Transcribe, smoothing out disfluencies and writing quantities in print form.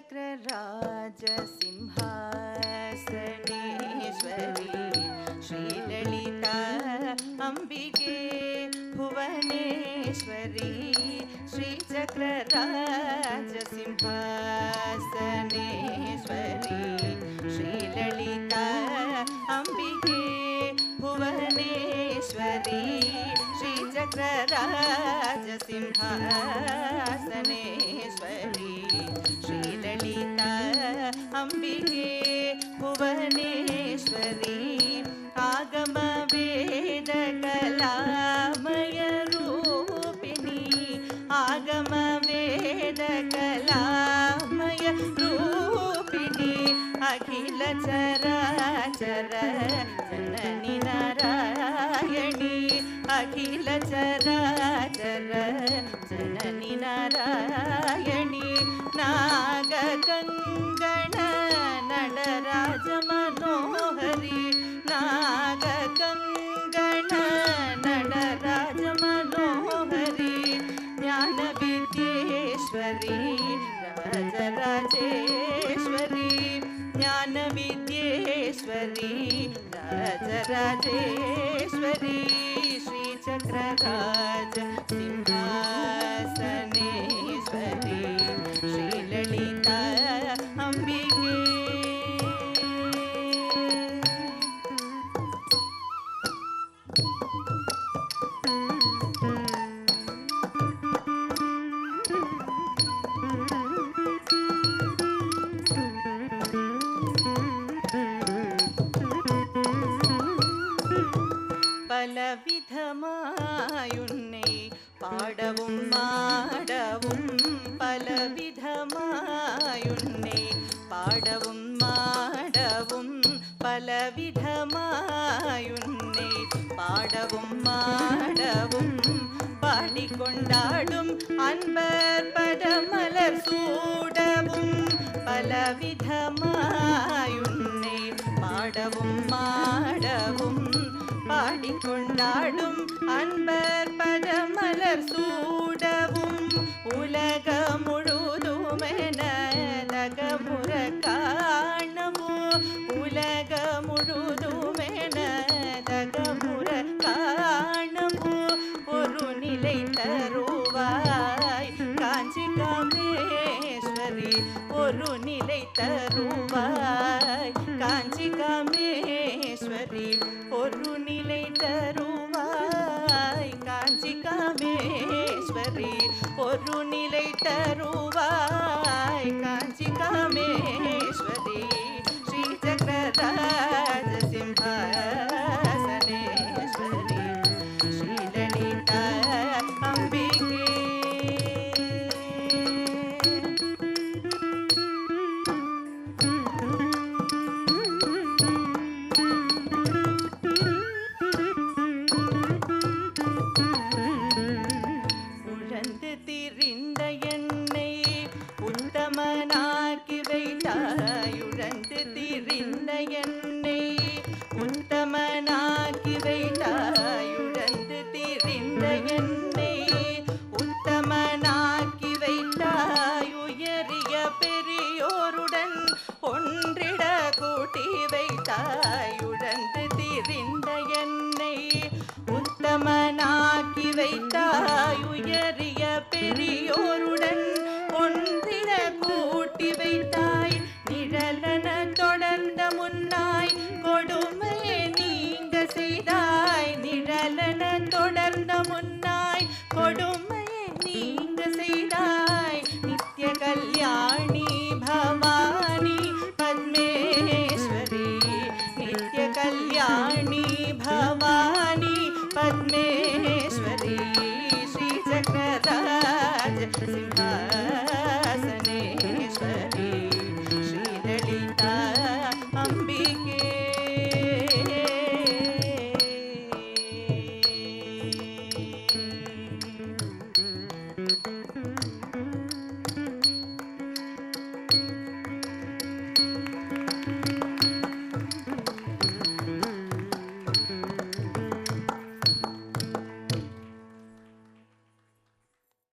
श्रीचक्रराजसिंहासनेश्वरी श्रीललिता अंबिके भुवनेश्वरी श्रीचक्रराजसिंहासनेश्वरी श्रीललिता अंबिके भुवनेश्वरी श्रीचक्रराजसिंहासनेश्वरी श्रीललिता अंबिके भुवनेश्वरी आगम वेद कलामय रूपिणी आगम वेद कलामय रूपिणी अखिल चराचर जननी नारायणी अखिल चराचर जननी नारायणी नागकङ्गण नटराज मनोहरी नागकङ्गण नटराज मनोहरी ज्ञान विद्येश्वरी राजराजेश्वरी ज्ञान विद्येश्वरी राजराजेश्वरी श्रीचक्रराज सिंहासनेश्वरी श्रीललिता अंबिके பலவிதமாயுன்னை பாடவும் மாடவும் பலவிதமாயுன்னை பாடவும் மாடவும் பலவிதமாயுன்னை பாடவும் மாடவும் பாடிக்கொண்டாடும் அன்பர் பதமலர் சூடவும் பலவிதமாயுன்னை பாடவும் மாடவும் பாடிக்கொண்டாடும் அன்பர் பதமலர் சூடவும் உலக முழுதுமென தகமுற காணவும் உலக முழுதுமென தகமுற காணவும் ஒரு நிலை தருவாய் காஞ்சி காமேஸ்வரி ஒரு நிலை தருவாய் காஞ்சி காமேஸ்வரி ஒரு நிலை தருவாய் காஞ்சி காமேஸ்வரி ஒரு நிலை தருவாய் காஞ்சி காமேஸ்வரி ஸ்ரீசக்கரராஜ சிம்ஹாசனேஸ்வரி ஸ்ரீலலிதா அம்பிகே உத்தமனாக்கி வைத்தாயுழந்து திரிந்த என்னை உத்தமனாக்கி வைத்தாயுழந்து திரிந்த என்னை உத்தமனாக்கி வைத்தாயுயரிய பெரியோருடன் ஒன்றிட கூட்டி வைத்தாயுழந்து திரிந்த என்னை உத்தமனாக்கி வைத்தாயுயரிய பெரியோர்